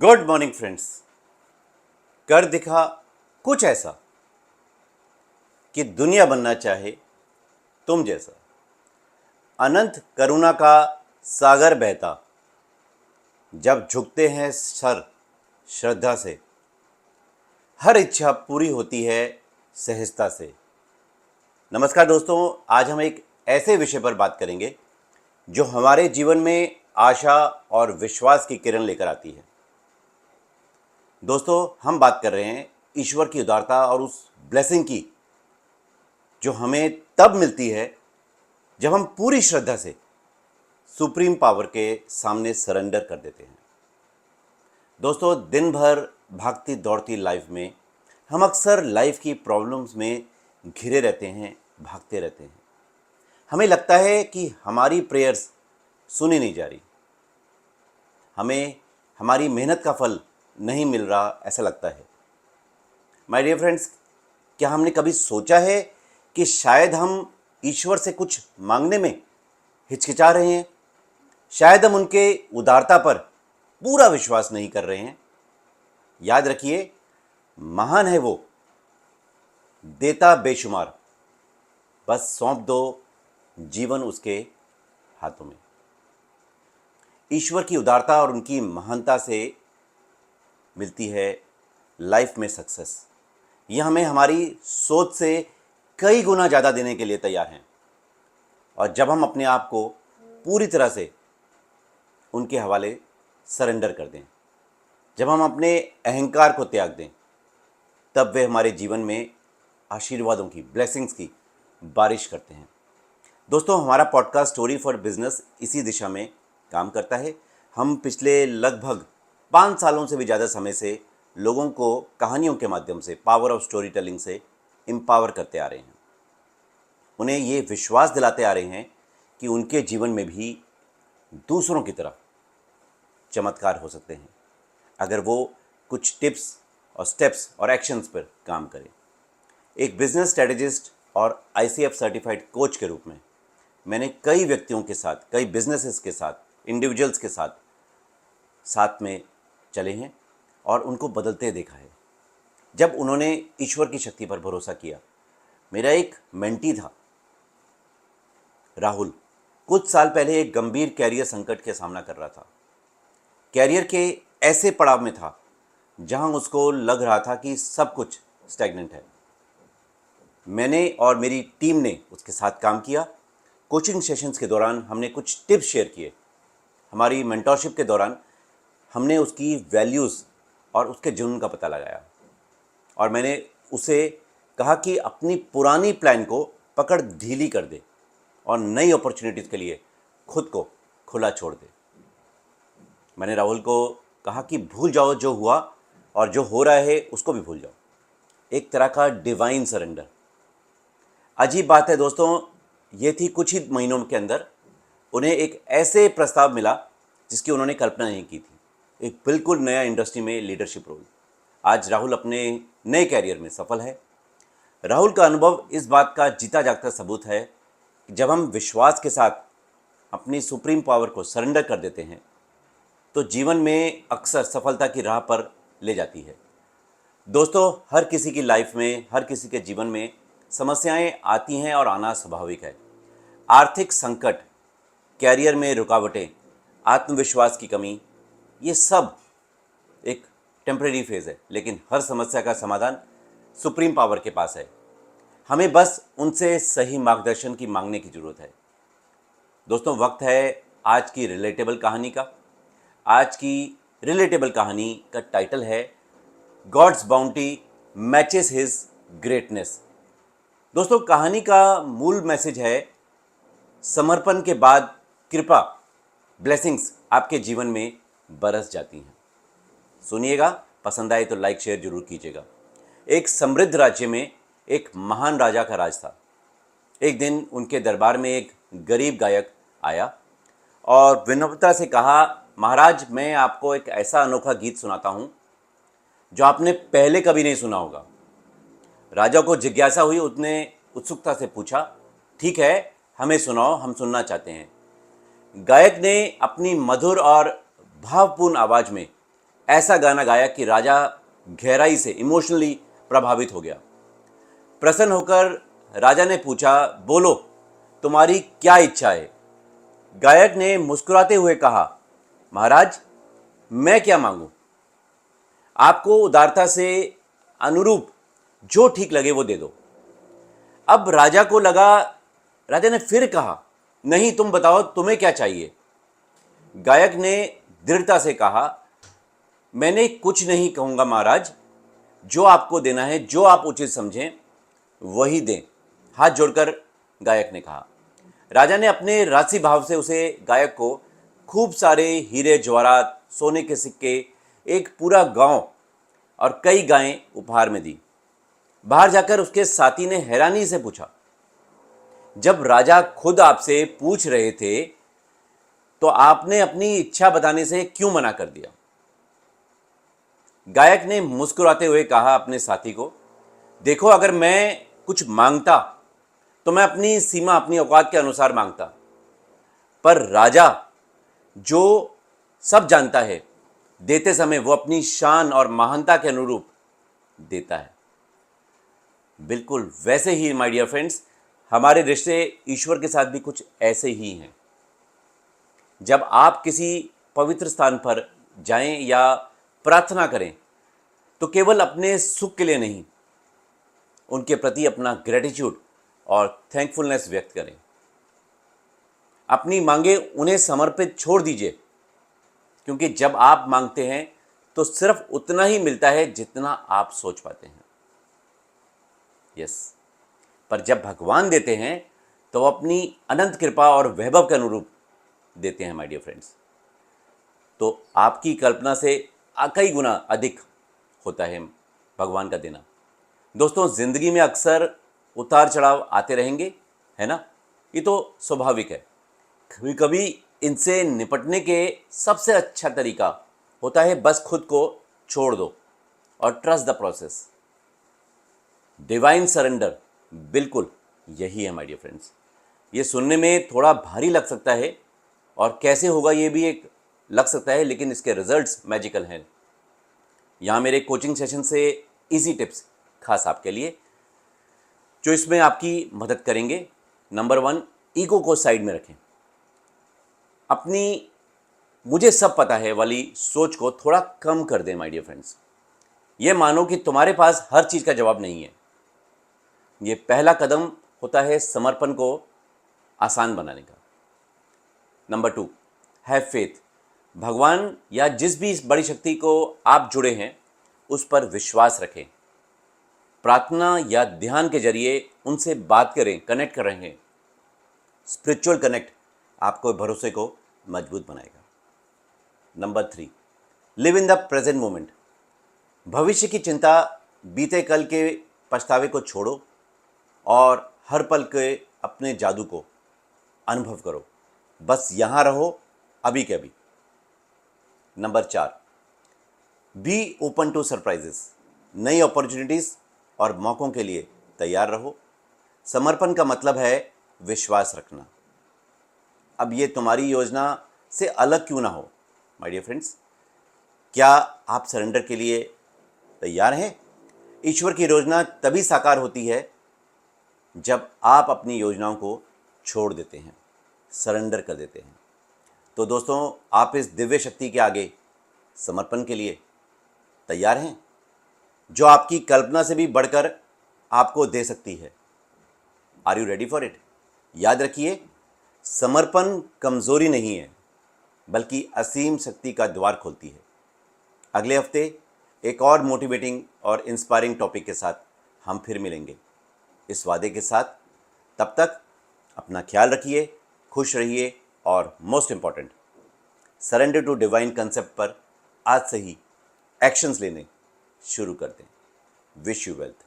Good morning friends. कर दिखा कुछ ऐसा कि दुनिया बनना चाहे तुम जैसा। अनंत करुणा का सागर बहता, जब झुकते हैं सर श्रद्धा से, हर इच्छा पूरी होती है सहजता से। नमस्कार दोस्तों, आज हम एक ऐसे विषय पर बात करेंगे जो हमारे जीवन में आशा और विश्वास की किरण लेकर आती है। दोस्तों, हम बात कर रहे हैं ईश्वर की उदारता और उस ब्लेसिंग की जो हमें तब मिलती है जब हम पूरी श्रद्धा से सुप्रीम पावर के सामने सरेंडर कर देते हैं। दोस्तों, दिन भर भागती दौड़ती लाइफ में हम अक्सर लाइफ की प्रॉब्लम्स में घिरे रहते हैं, भागते रहते हैं। हमें लगता है कि हमारी प्रेयर्स सुनी नहीं जा रही, हमें हमारी मेहनत का फल नहीं मिल रहा, ऐसा लगता है। माय डियर फ्रेंड्स, क्या हमने कभी सोचा है कि शायद हम ईश्वर से कुछ मांगने में हिचकिचा रहे हैं? शायद हम उनके उदारता पर पूरा विश्वास नहीं कर रहे हैं। याद रखिए, महान है वो, देता बेशुमार, बस सौंप दो जीवन उसके हाथों में। ईश्वर की उदारता और उनकी महानता से मिलती है लाइफ में सक्सेस। यह हमें हमारी सोच से कई गुना ज़्यादा देने के लिए तैयार हैं। और जब हम अपने आप को पूरी तरह से उनके हवाले सरेंडर कर दें, जब हम अपने अहंकार को त्याग दें, तब वे हमारे जीवन में आशीर्वादों की, ब्लेसिंग्स की बारिश करते हैं। दोस्तों, हमारा पॉडकास्ट स्टोरी फॉर बिजनेस इसी दिशा में काम करता है। हम पिछले लगभग 5 सालों से भी ज़्यादा समय से लोगों को कहानियों के माध्यम से, पावर ऑफ स्टोरी टेलिंग से एम्पावर करते आ रहे हैं। उन्हें ये विश्वास दिलाते आ रहे हैं कि उनके जीवन में भी दूसरों की तरह चमत्कार हो सकते हैं, अगर वो कुछ टिप्स और स्टेप्स और एक्शंस पर काम करें। एक बिजनेस स्ट्रेटेजिस्ट और ICF सर्टिफाइड कोच के रूप में मैंने कई व्यक्तियों के साथ, कई बिजनेसेस के साथ, इंडिविजुअल्स के साथ में चले हैं और उनको बदलते देखा है जब उन्होंने ईश्वर की शक्ति पर भरोसा किया। मेरा एक मेंटी था राहुल, कुछ साल पहले एक गंभीर कैरियर संकट के सामना कर रहा था। कैरियर के ऐसे पड़ाव में था जहां उसको लग रहा था कि सब कुछ स्टैग्नेंट है। मैंने और मेरी टीम ने उसके साथ काम किया। कोचिंग सेशंस के दौरान हमने कुछ टिप्स शेयर किए। हमारी मेंटरशिप के दौरान हमने उसकी वैल्यूज़ और उसके जुनून का पता लगाया और मैंने उसे कहा कि अपनी पुरानी प्लान को पकड़ ढीली कर दे और नई अपॉर्चुनिटीज़ के लिए खुद को खुला छोड़ दे। मैंने राहुल को कहा कि भूल जाओ जो हुआ और जो हो रहा है उसको भी भूल जाओ। एक तरह का डिवाइन सरेंडर। अजीब बात है दोस्तों, ये थी कुछ ही महीनों के अंदर उन्हें एक ऐसे प्रस्ताव मिला जिसकी उन्होंने कल्पना नहीं की थी। एक बिल्कुल नया इंडस्ट्री में लीडरशिप रोल। आज राहुल अपने नए कैरियर में सफल है। राहुल का अनुभव इस बात का जीता जागता सबूत है कि जब हम विश्वास के साथ अपनी सुप्रीम पावर को सरेंडर कर देते हैं तो जीवन में अक्सर सफलता की राह पर ले जाती है। दोस्तों, हर किसी की लाइफ में, हर किसी के जीवन में समस्याएं आती हैं और आना स्वाभाविक है। आर्थिक संकट, कैरियर में रुकावटें, आत्मविश्वास की कमी, ये सब एक टेम्परेरी फेज़ है, लेकिन हर समस्या का समाधान सुप्रीम पावर के पास है। हमें बस उनसे सही मार्गदर्शन की मांगने की ज़रूरत है। दोस्तों, वक्त है आज की रिलेटेबल कहानी का। आज की रिलेटेबल कहानी का टाइटल है God's bounty matches his greatness. दोस्तों, कहानी का मूल मैसेज है समर्पण के बाद कृपा, ब्लेसिंग्स आपके जीवन में बरस जाती हैं। सुनिएगा, पसंद आए तो लाइक शेयर जरूर कीजिएगा। एक समृद्ध राज्य में एक महान राजा का राज था। एक दिन उनके दरबार में एक गरीब गायक आया और विनम्रता से कहा, महाराज, मैं आपको एक ऐसा अनोखा गीत सुनाता हूँ जो आपने पहले कभी नहीं सुना होगा। राजा को जिज्ञासा हुई, उसने उत्सुकता से पूछा, ठीक है, हमें सुनाओ, हम सुनना चाहते हैं। गायक ने अपनी मधुर और भावपूर्ण आवाज़ में ऐसा गाना गाया कि राजा गहराई से इमोशनली प्रभावित हो गया। प्रसन्न होकर राजा ने पूछा, बोलो तुम्हारी क्या इच्छा है। गायक ने मुस्कुराते हुए कहा, महाराज मैं क्या मांगूं, आपको उदारता से अनुरूप जो ठीक लगे वो दे दो। अब राजा ने फिर कहा, नहीं तुम बताओ तुम्हें क्या चाहिए। गायक ने दृढ़ता से कहा, मैंने कुछ नहीं कहूंगा महाराज, जो आपको देना है, जो आप उचित समझें वही दें। हाथ जोड़कर गायक ने कहा। राजा ने अपने राजसी भाव से उसे गायक को खूब सारे हीरे जवाहरात, सोने के सिक्के, एक पूरा गांव और कई गायें उपहार में दी। बाहर जाकर उसके साथी ने हैरानी से पूछा, जब राजा खुद आपसे पूछ रहे थे तो आपने अपनी इच्छा बताने से क्यों मना कर दिया। गायक ने मुस्कुराते हुए कहा अपने साथी को, देखो अगर मैं कुछ मांगता तो मैं अपनी सीमा, अपनी औकात के अनुसार मांगता, पर राजा जो सब जानता है, देते समय वो अपनी शान और महानता के अनुरूप देता है। बिल्कुल वैसे ही माय डियर फ्रेंड्स, हमारे रिश्ते ईश्वर के साथ भी कुछ ऐसे ही हैं। जब आप किसी पवित्र स्थान पर जाएं या प्रार्थना करें तो केवल अपने सुख के लिए नहीं, उनके प्रति अपना ग्रेटिट्यूड और थैंकफुलनेस व्यक्त करें। अपनी मांगे उन्हें समर्पित छोड़ दीजिए, क्योंकि जब आप मांगते हैं तो सिर्फ उतना ही मिलता है जितना आप सोच पाते हैं। यस, पर जब भगवान देते हैं तो वो अपनी अनंत कृपा और वैभव के अनुरूप देते हैं माय डियर फ्रेंड्स। तो आपकी कल्पना से कई गुना अधिक होता है भगवान का देना। दोस्तों, ज़िंदगी में अक्सर उतार चढ़ाव आते रहेंगे, है ना, ये तो स्वाभाविक है। कभी कभी इनसे निपटने के सबसे अच्छा तरीका होता है बस खुद को छोड़ दो और trust the process. Divine surrender, बिल्कुल यही है माय डियर फ्रेंड्स। ये सुनने में थोड़ा भारी लग सकता है और कैसे होगा ये भी एक लग सकता है, लेकिन इसके रिजल्ट्स मैजिकल हैं। यहाँ मेरे कोचिंग सेशन से इजी टिप्स खास आपके लिए जो इसमें आपकी मदद करेंगे। नंबर 1, ईगो को साइड में रखें। अपनी मुझे सब पता है वाली सोच को थोड़ा कम कर दें माय डियर फ्रेंड्स। ये मानो कि तुम्हारे पास हर चीज़ का जवाब नहीं है। ये पहला कदम होता है समर्पण को आसान बनाने का। Number 2, have faith. भगवान या जिस भी इस बड़ी शक्ति को आप जुड़े हैं उस पर विश्वास रखें। प्रार्थना या ध्यान के जरिए उनसे बात करें, कनेक्ट कर रहे हैं। स्पिरिचुअल कनेक्ट आपको भरोसे को मजबूत बनाएगा। Number 3, live in the present moment. भविष्य की चिंता, बीते कल के पछतावे को छोड़ो और हर पल के अपने जादू को अनुभव करो। बस यहाँ रहो, अभी के अभी। Number 4, be open to surprises. नई अपॉर्चुनिटीज़ और मौक़ों के लिए तैयार रहो। समर्पण का मतलब है विश्वास रखना। अब ये तुम्हारी योजना से अलग क्यों ना हो माय डियर फ्रेंड्स, क्या आप सरेंडर के लिए तैयार हैं? ईश्वर की योजना तभी साकार होती है जब आप अपनी योजनाओं को छोड़ देते हैं, सरेंडर कर देते हैं। तो दोस्तों, आप इस दिव्य शक्ति के आगे समर्पण के लिए तैयार हैं, जो आपकी कल्पना से भी बढ़कर आपको दे सकती है। Are you ready for it? याद रखिए, समर्पण कमज़ोरी नहीं है, बल्कि असीम शक्ति का द्वार खोलती है। अगले हफ्ते एक और मोटिवेटिंग और इंस्पायरिंग टॉपिक के साथ हम फिर मिलेंगे, इस वादे के साथ। तब तक अपना ख्याल रखिए, खुश रहिए और most important, surrender to divine concept पर आज से ही एक्शंस लेने शुरू कर दें। Wish you wealth.